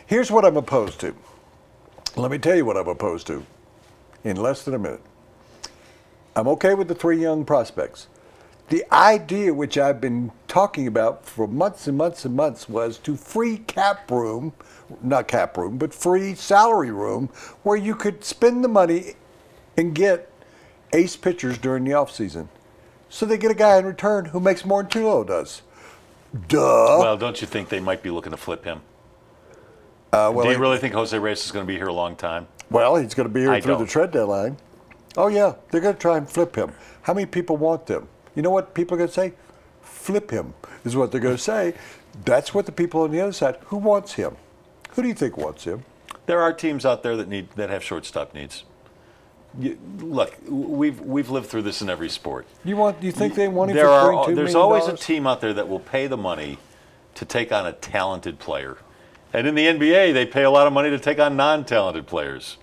Here's what I'm opposed to. Let me tell you what I'm opposed to in less than a minute. I'm okay with the 3 young prospects. The idea which I've been talking about for months and months and months was to free cap room, not cap room, but free salary room where you could spend the money and get ace pitchers during the offseason. So they get a guy in return who makes more than Tulo does. Duh. Well, don't you think they might be looking to flip him? Do you really think Jose Reyes is going to be here a long time? Well, he's going to be here through the trade deadline. Oh, yeah, they're going to try and flip him. How many people want them? You know what people are going to say? Flip him is what they're going to say. That's what the people on the other side, who wants him? Who do you think wants him? There are teams out there that have shortstop needs. Look, we've lived through this in every sport. Do you think they want him for $22 million? There's always a team out there that will pay the money to take on a talented player. And in the NBA, they pay a lot of money to take on non-talented players.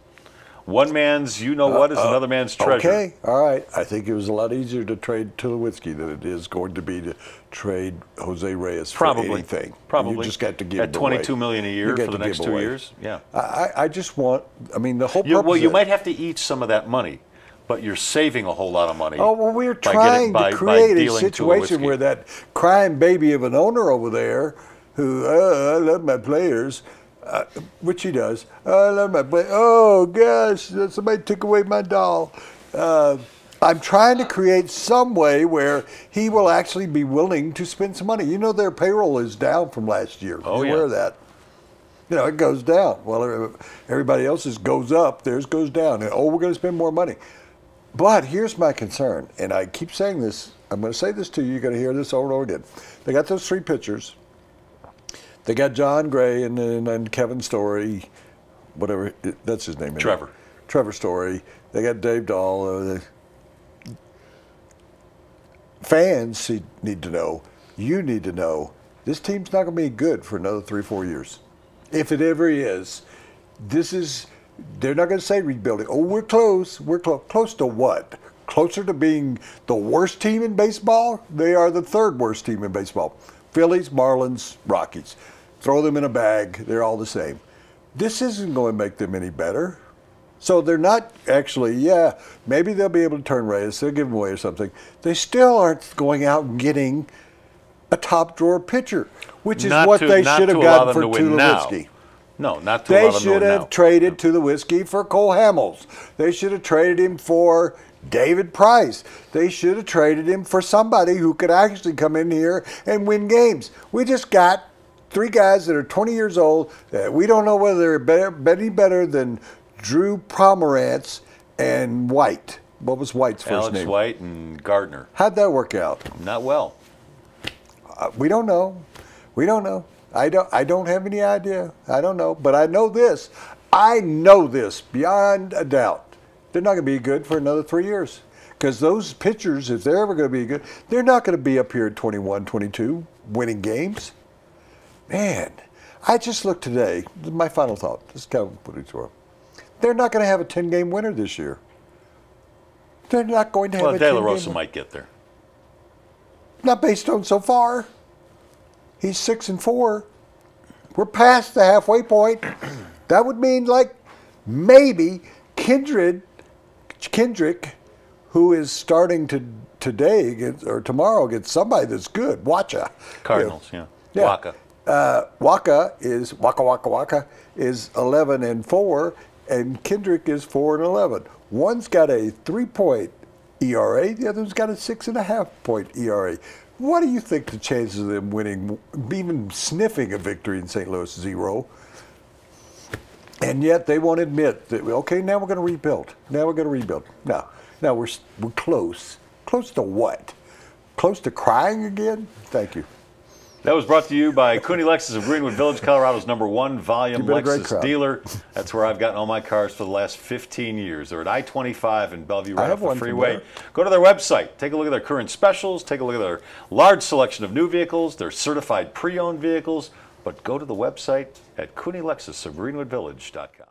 One man's you-know-what is another man's treasure. Okay, all right. I think it was a lot easier to trade Tulowitzki than it is going to be to trade Jose Reyes for anything. Probably. You just got to give at $22 million a year for the next 2 years. Yeah. I just want. I mean, the whole purpose. Well, you might have to eat some of that money, but you're saving a whole lot of money. Oh well, we're trying to create a situation where that crying baby of an owner over there, who I love my players. Which he does. I love my play. Oh, gosh, somebody took away my doll. I'm trying to create some way where he will actually be willing to spend some money. You know, their payroll is down from last year. Oh, You're aware of that? You know, it goes down. Well, everybody else's goes up. Theirs goes down. And, we're going to spend more money. But here's my concern, and I keep saying this. I'm going to say this to you. You're going to hear this over and over again. They got those 3 pitchers. They got John Gray and Kevin Story, whatever, that's his name. Trevor. Trevor Story. They got Dave Dahl. Fans need to know, you need to know, this team's not going to be good for another 3-4 years. If it ever is, they're not going to say rebuilding. Oh, we're close. We're close. Close to what? Closer to being the worst team in baseball? They are the 3rd worst team in baseball. Phillies, Marlins, Rockies. Throw them in a bag. They're all the same. This isn't going to make them any better. So they're not actually, maybe they'll be able to turn Reyes. They'll give him away or something. They still aren't going out and getting a top drawer pitcher, which is what they should have gotten for Tulowitzki. No, not to allow them to win now. They should have traded Tulowitzki for Cole Hamels. They should have traded him for David Price. They should have traded him for somebody who could actually come in here and win games. We just got 3 guys that are 20 years old. We don't know whether they're any better than Drew Pomerantz and White. What was White's first name? Alex White and Gardner. How'd that work out? Not well. We don't know. We don't know. I don't have any idea. I don't know. But I know this. I know this beyond a doubt. They're not going to be good for another 3 years. Because those pitchers, if they're ever going to be good, they're not going to be up here at 21, 22, winning games. Man, I just looked today. My final thought. This is kind of put it to. They're not going to have a 10-game winner this year. They're not going to have a 10-game winner. Well, De La Rosa might get there. Not based on so far. He's 6-4. We're past the halfway point. That would mean like maybe Kendrick, who is starting today or tomorrow against somebody that's good. Watcha. Cardinals, Waka. Waka is 11-4, and Kendrick is 4-11. One's got a 3-point ERA, the other's got a 6.5-point ERA. What do you think the chances of them winning, even sniffing a victory in St. Louis? 0. And yet they won't admit that. Okay, now we're going to rebuild. Now we're going to rebuild. Now we're close. Close to what? Close to crying again? Thank you. That was brought to you by Cooney Lexus of Greenwood Village, Colorado's #1 volume Lexus dealer. That's where I've gotten all my cars for the last 15 years. They're at I-25 in Bellevue, right off the freeway. Go to their website. Take a look at their current specials. Take a look at their large selection of new vehicles, their certified pre-owned vehicles. But go to the website at Cooney Lexus of GreenwoodVillage.com.